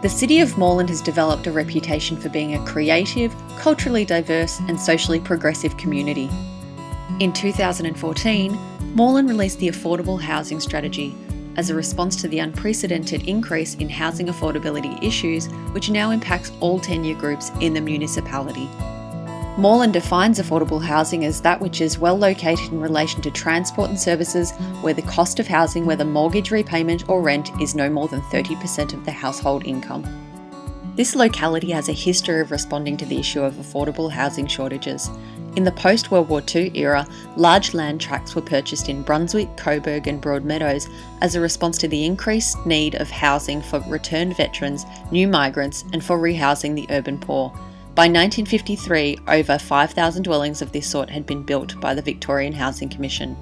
The City of Moreland has developed a reputation for being a creative, culturally diverse and socially progressive community. In 2014, Moreland released the Affordable Housing Strategy as a response to the unprecedented increase in housing affordability issues, which now impacts all tenure groups in the municipality. Moreland defines affordable housing as that which is well located in relation to transport and services where the cost of housing, whether mortgage repayment or rent, is no more than 30% of the household income. This locality has a history of responding to the issue of affordable housing shortages. In the post-World War II era, large land tracts were purchased in Brunswick, Coburg and Broadmeadows as a response to the increased need of housing for returned veterans, new migrants and for rehousing the urban poor. By 1953, over 5,000 dwellings of this sort had been built by the Victorian Housing Commission.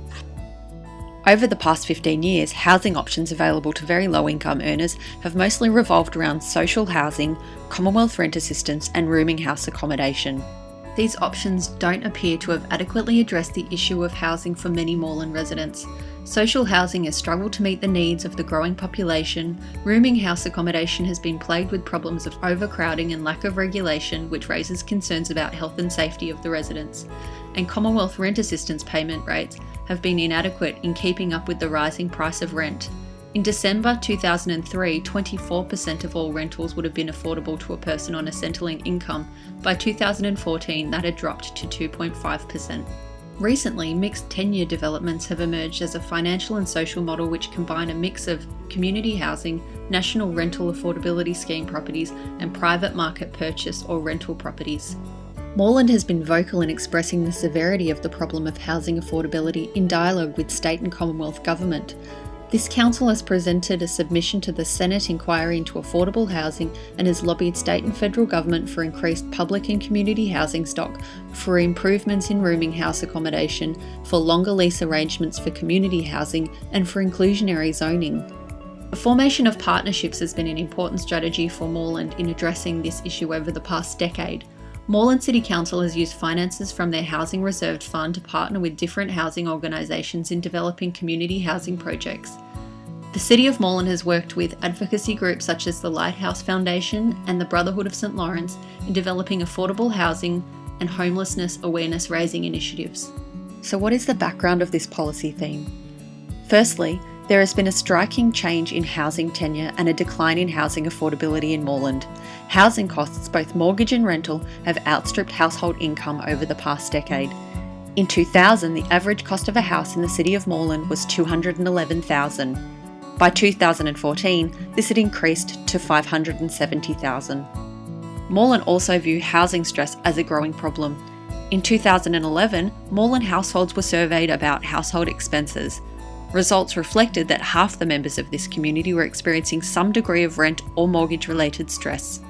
Over the past 15 years, housing options available to very low-income earners have mostly revolved around social housing, Commonwealth rent assistance and rooming house accommodation. These options don't appear to have adequately addressed the issue of housing for many Moreland residents. Social housing has struggled to meet the needs of the growing population, rooming house accommodation has been plagued with problems of overcrowding and lack of regulation, which raises concerns about health and safety of the residents, and Commonwealth rent assistance payment rates have been inadequate in keeping up with the rising price of rent. In December 2003, 24% of all rentals would have been affordable to a person on a Centrelink income. By 2014, that had dropped to 2.5%. Recently, mixed tenure developments have emerged as a financial and social model which combine a mix of community housing, national rental affordability scheme properties, and private market purchase or rental properties. Moreland has been vocal in expressing the severity of the problem of housing affordability in dialogue with state and Commonwealth government. This council has presented a submission to the Senate inquiry into affordable housing and has lobbied state and federal government for increased public and community housing stock, for improvements in rooming house accommodation, for longer lease arrangements for community housing, and for inclusionary zoning. The formation of partnerships has been an important strategy for Moreland in addressing this issue over the past decade. Moreland City Council has used finances from their Housing Reserved Fund to partner with different housing organisations in developing community housing projects. The City of Moreland has worked with advocacy groups such as the Lighthouse Foundation and the Brotherhood of St Lawrence in developing affordable housing and homelessness awareness raising initiatives. So what is the background of this policy theme? Firstly, there has been a striking change in housing tenure and a decline in housing affordability in Moreland. Housing costs, both mortgage and rental, have outstripped household income over the past decade. In 2000, the average cost of a house in the City of Moreland was $211,000. By 2014, this had increased to $570,000. Moreland also view housing stress as a growing problem. In 2011, Moreland households were surveyed about household expenses. Results reflected that half the members of this community were experiencing some degree of rent or mortgage-related stress.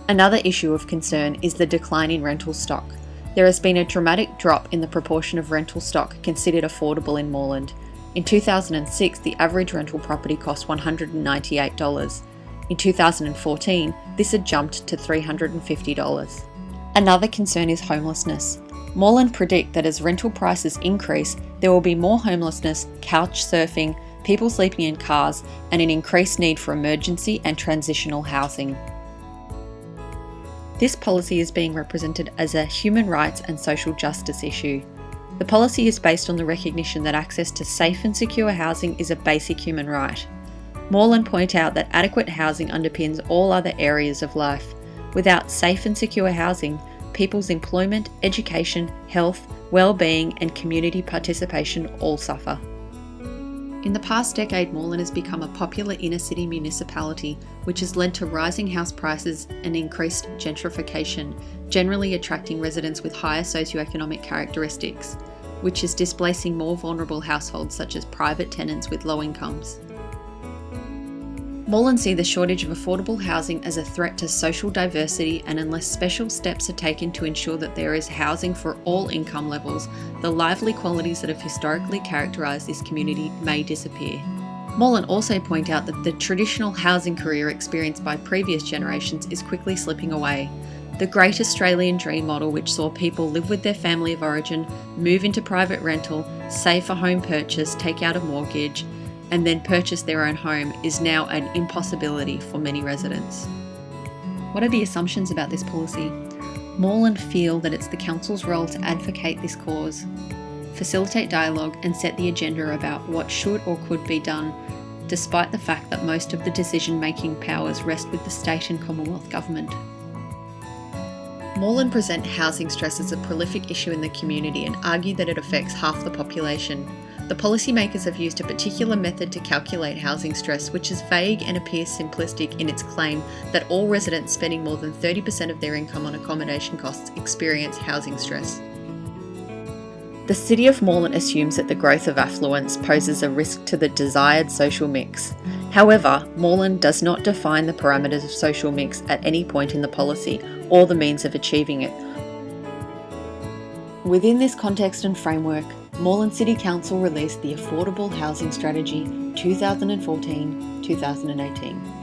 Another issue of concern is the decline in rental stock. There has been a dramatic drop in the proportion of rental stock considered affordable in Moreland. In 2006, the average rental property cost $198. In 2014, this had jumped to $350. Another concern is homelessness. Moreland predict that as rental prices increase, there will be more homelessness, couch surfing, people sleeping in cars, and an increased need for emergency and transitional housing. This policy is being represented as a human rights and social justice issue. The policy is based on the recognition that access to safe and secure housing is a basic human right. Moreland point out that adequate housing underpins all other areas of life. Without safe and secure housing, people's employment, education, health, well-being and community participation all suffer. In the past decade, Moreland has become a popular inner-city municipality, which has led to rising house prices and increased gentrification, generally attracting residents with higher socioeconomic characteristics, which is displacing more vulnerable households such as private tenants with low incomes. Moreland see the shortage of affordable housing as a threat to social diversity, and unless special steps are taken to ensure that there is housing for all income levels, the lively qualities that have historically characterised this community may disappear. Moreland also point out that the traditional housing career experienced by previous generations is quickly slipping away. The Great Australian Dream model, which saw people live with their family of origin, move into private rental, save for home purchase, take out a mortgage, and then purchase their own home is now an impossibility for many residents. What are the assumptions about this policy? Moreland feel that it's the council's role to advocate this cause, facilitate dialogue and set the agenda about what should or could be done, despite the fact that most of the decision-making powers rest with the state and Commonwealth government. Moreland present housing stress as a prolific issue in the community and argue that it affects half the population. The policymakers have used a particular method to calculate housing stress, which is vague and appears simplistic in its claim that all residents spending more than 30% of their income on accommodation costs experience housing stress. The City of Moreland assumes that the growth of affluence poses a risk to the desired social mix. However, Moreland does not define the parameters of social mix at any point in the policy or the means of achieving it. Within this context and framework, Moreland City Council released the Affordable Housing Strategy 2014-2018.